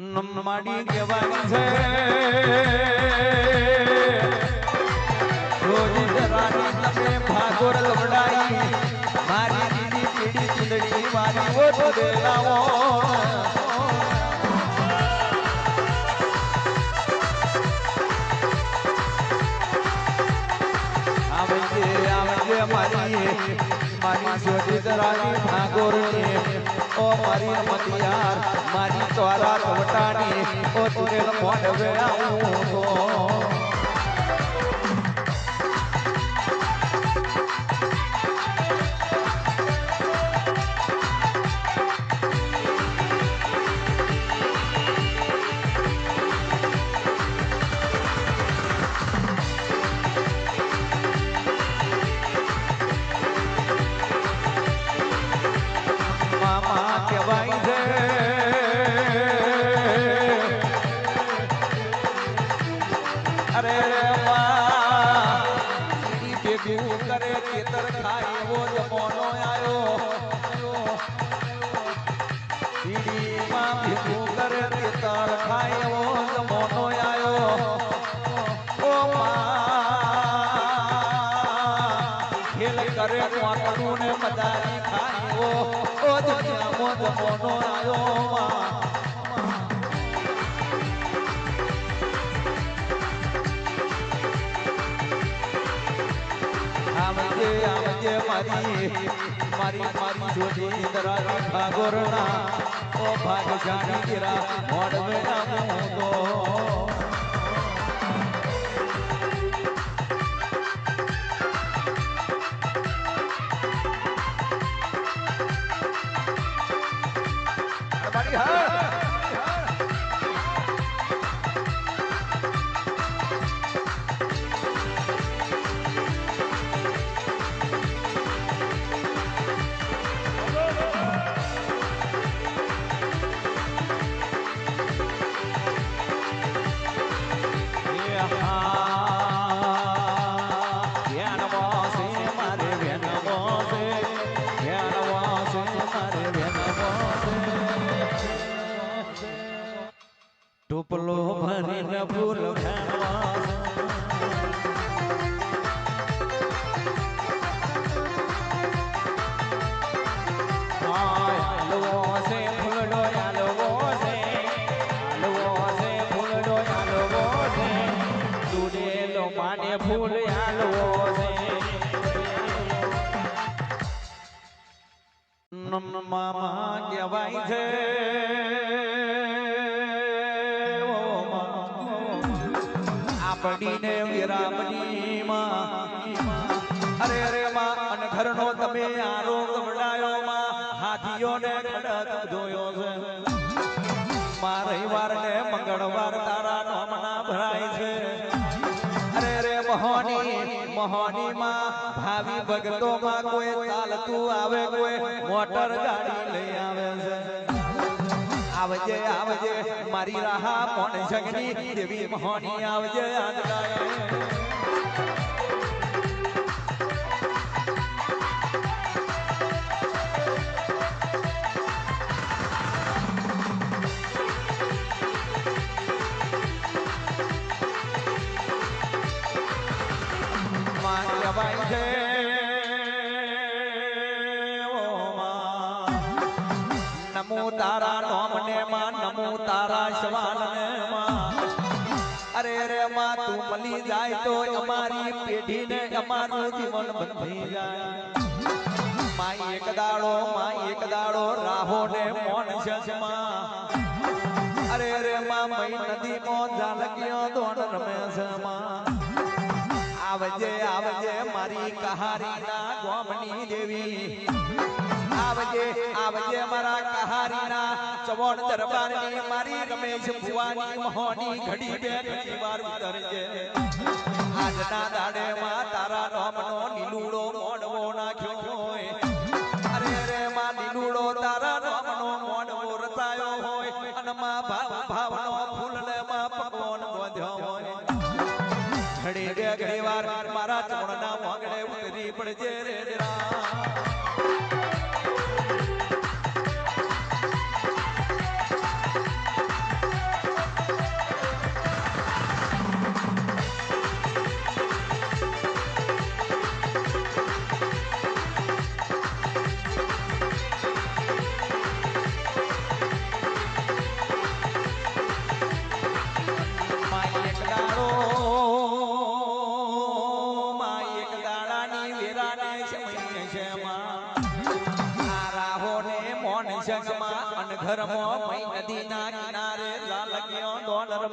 માડી કહેવાય છે રોજ રાની તમે ભાગોર લવડાઈ મારી દીદી પીડી ચુંદડી વાળી ઓ દેલાવો આવજે મારી જોડી દરાની ભાગોર ઓ મારી રમતિયાર મારી તોરા કવટાની ઓ તુરે મોઢવે આવું તો કરે ખેતર ખાય એવો જમોનો આયો ઈડીમાં ભેગું કરે ખેતર ખાય એવો જમોનો આયો ઓ ખેલ કરે મોટું ને મદારી ખાય એવો ઓ દુનિયામાં જમોનો આયો આવજે મારી જોડી દરાની ભાગોરના ઓ ભાગ જાણી ગીરા મોડવે નામું તો ટોપલો ભરીને ફૂલ માને ફૂલ આલવો છે મામા કહેવાય છે આપડીને વિરામની માં અરે માં અન ઘરનો તમે આરો ગમડાયો માં હાથીઓને ખડક જોયો છે માં રવિવાર ને મંગળવાર તારા નામના ભરાય છે અરે મોહની માં ભાવિ ભક્તો માં કોઈ ચાલતું આવે કોઈ મોટર ગાડી લઈ આવે છે આવજે મારી રાહા મોન જગની દેવી મોહની આવજે નમો તારા નામને માં નમો તારા સવાલને માં અરે માં તું મળી જાય તો અમારી પેઢીને અમારું જીવન બંધી જાય માં એક દાડો રાહો ને મોન જસમાં અરે માં મઈ નદી માં ઝાલકિયો દોડ રમે છે માં આવજે મારી કહારીના ગોમની દેવી આવજે મારા કહારીના ચવણ દરબારની મારી રમેશ ભુવાની મોહની ઘડી બે ઘડી વાર ઉતરજે આજના દાડે માં તારા નામનો નીલુડો મોડવો નાખ્યો હોય અરે માં નીલુડો તારા નામનો મોડવો રચાયો હોય અને માં ભાવનો ફૂલને માં પકવાન બોધ્યો હોય ઘડી વાર મારા ચોણના વાગડે ઉતરી પડજે રે છે આ રાહો ને મોન સંગમાં અનઘરમાં મઈ નદીના કિનારે લાલક્યો ડોલર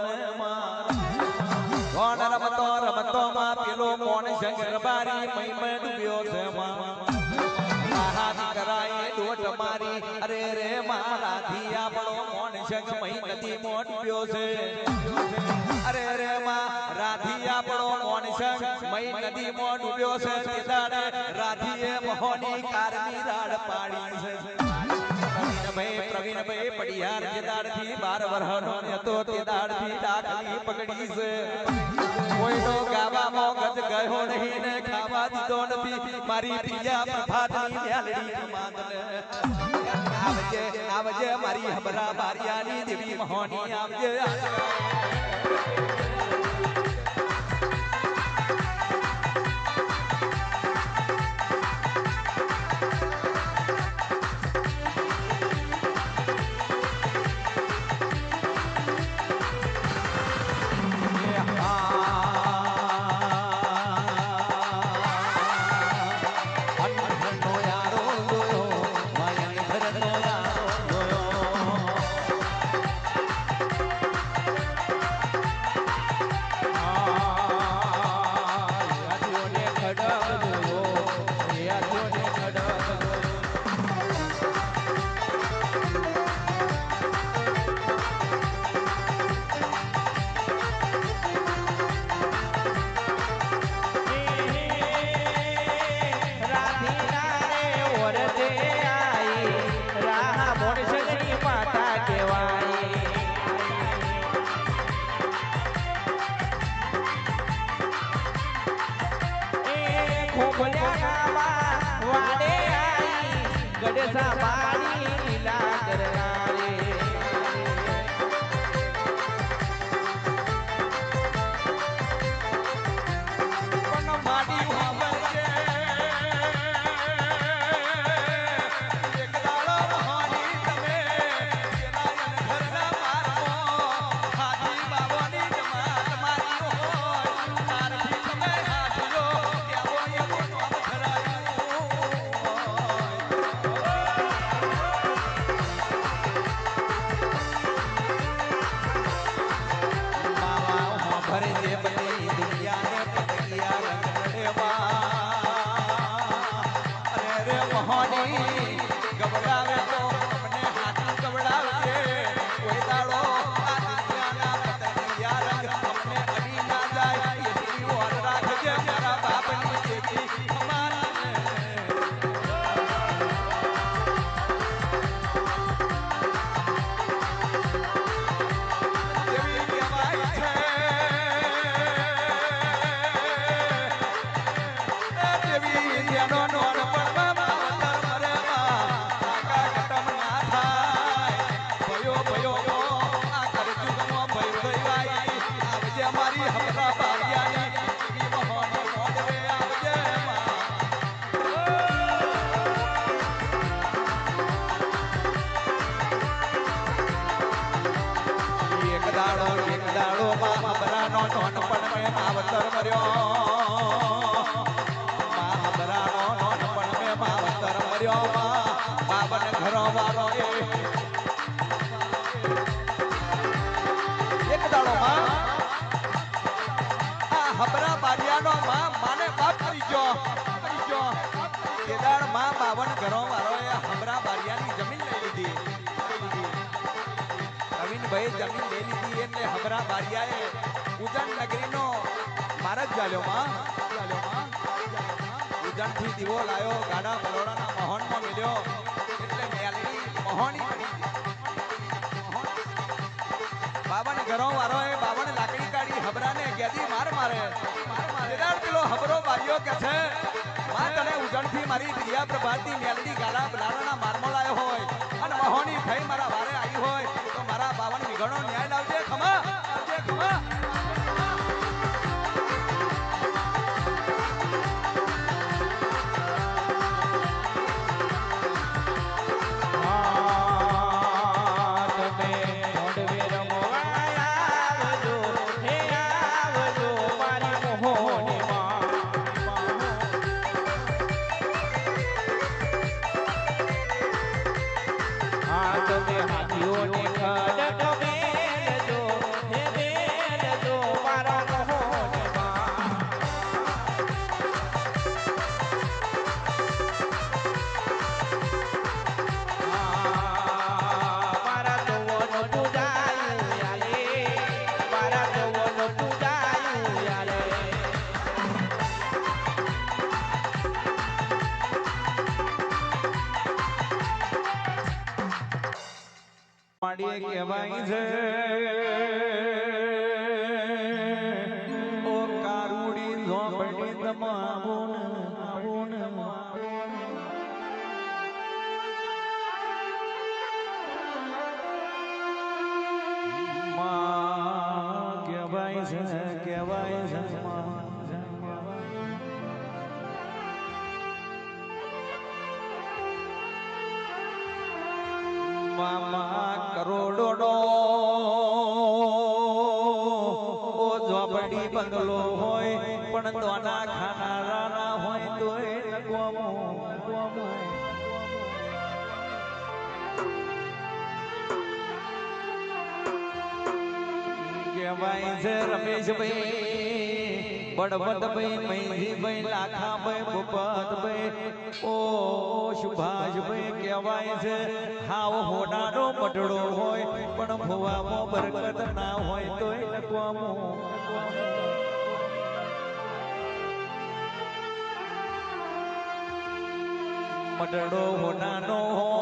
કોણ રમતો રમતો માં પેલો મોન સંગ રબારી મઈ મે ડૂબ્યો છે હાથ કરાય દોટ મારી અરે રે મારા ધી આપણો મોન સંગ મઈ નદી માં ડૂબ્યો છે અરે રે માં રાધી આપણો મોન સંગ મઈ નદી માં ડૂબ્યો છે તે દાડે રાધીએ મોહની કારની રાડ પાડી છે પ્રવીણભાઈ પડિયાર જે દાડથી 12 વર્ષનો હતો તે દાડથી ડાકલી પકડી છે કોઈનો ગાવામાં ગજ ગયો નહીં ને ખાવા દીધો નથી મારી પ્રિયા પ્રભાતની મ્યાલડી માંદને આવજે આવજે મારી હબરા બારિયાની દેવી મોહની આવજે ગડસા પાણી લીલા કરનારે પણ માડી વાવરજે એક દાડો મહાની તમે જેના ઘરના મારકો હાજી બાવાની જમાત મારી હોય તારથી તમે હાથલો એવો એવો નામ ધરાયું ભરે જે બધી દુનિયાને પતંગિયા રંગ અરે રે મોહની ગબડાવે તો મને હાથી ગબડાવજે કોઈ દાડો આ દુનિયાના પતંગિયા રંગ અમને અડી ના જાય એવી ઓર રાખજે મારા બાપની જેથી અમારી દેવી કહેવાય છે એક દાડો માં હબરાનો નોનપણ મેં માવતર મર્યો હબરાનો નોનપણ મેં માવતર મર્યો બાબન ઘરો વાળો એક દાડો માં આ હબરા બારિયાનો માં માને બાપ કરી ગયો કેદાર માં બાવન ઘરો વાળો હબરા બારિયાની જમીન લઈ લીધી ભાઈ જમીન લઈ લીધી એટલે હબરા બારિયાએ ઉજન નગરીનો માર્ગ ચાલ્યો માં ઉજન થી દીવો લાયો ગાડા બરોડાના મહોનમાં મેલ્યો એટલે મેલડી મહોની બાવન ઘરો વાળો એ બાવન લાકડી કાઢી હબરાને ગેદી મારે જેદાર પેલો હબરો બારિયો કે છે માં તને ઉજન થી મારી પ્રિયા પ્રભાતી મેલડી ગાડા બલાડાના મારમો લાયો હોય અને મહોની થઈ મારા વારે આવી હોય તો મારા બાવન વિઘણો ન્યાય લાવજે ખમા હાથીઓને ખડક મેલજો હે મેલજો મારા રહોનમાં મારા જવન પૂજાયું યાલે મારા જવન પૂજાયું યાલે માડી કહેવાય છે ઓ કારુડી ઝોપડી તમારું માં કહેવાય છે મામા કરોડો નો ઓ ઝોપડી બંગલો હોય પણ દોના ખાનારા ના હોય તો એ લગવામો કહેવાય છે રમેશભાઈ બળવંતભાઈ મહીજીભાઈ લાખાભાઈ ભૂપતભાઈ ઓ સુભાષભાઈ કહેવાય છે હાવ હોનાનો મઢડો હોય પણ ભોવામાં બરકત ના હોય તો એ લખવામો મઢડો હોનાનો હોય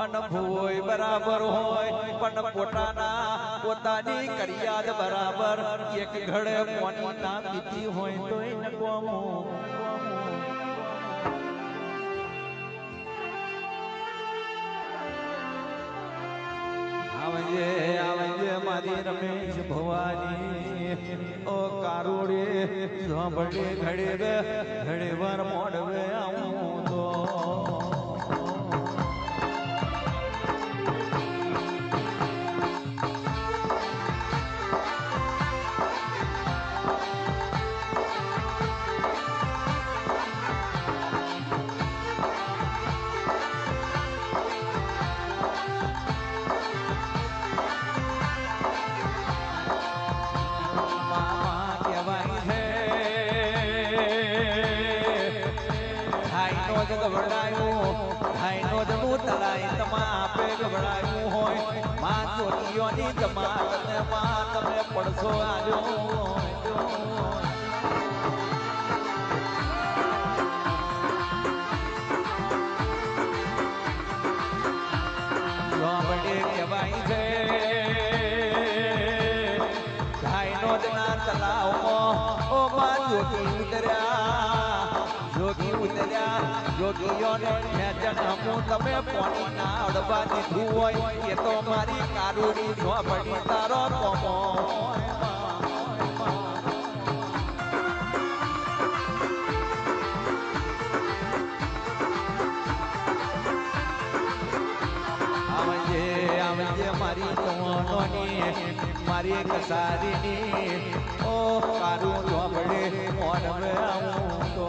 અને ભૂય બરાબર હોય પણ પોતાની કરિયાદ બરાબર એક ઘડે પાણી ના પીતી હોય તો એ નકવામો આવજે મારી રમેશ ભવાની ઓ કારુડે ઝોપડે ઘડે વાર મોડવે આવું તો ગભરાયું હોય માં ચોટીઓની જમાતને માં તમે પડશો આજો ઝોપડે કહેવાય છે ભાઈનો જ ના તલાવમાં ઓ માં જોગી ઉતર્યા જોગીઓને જન્મું તમે પાણી ના અડવા દીધું હોય એ તો મારી કારુડી ઝોપડી તારો કોમો આવજે મારી તોની મારી કસારીની ઓ કારું ઝોપડે મોડવે આવું તો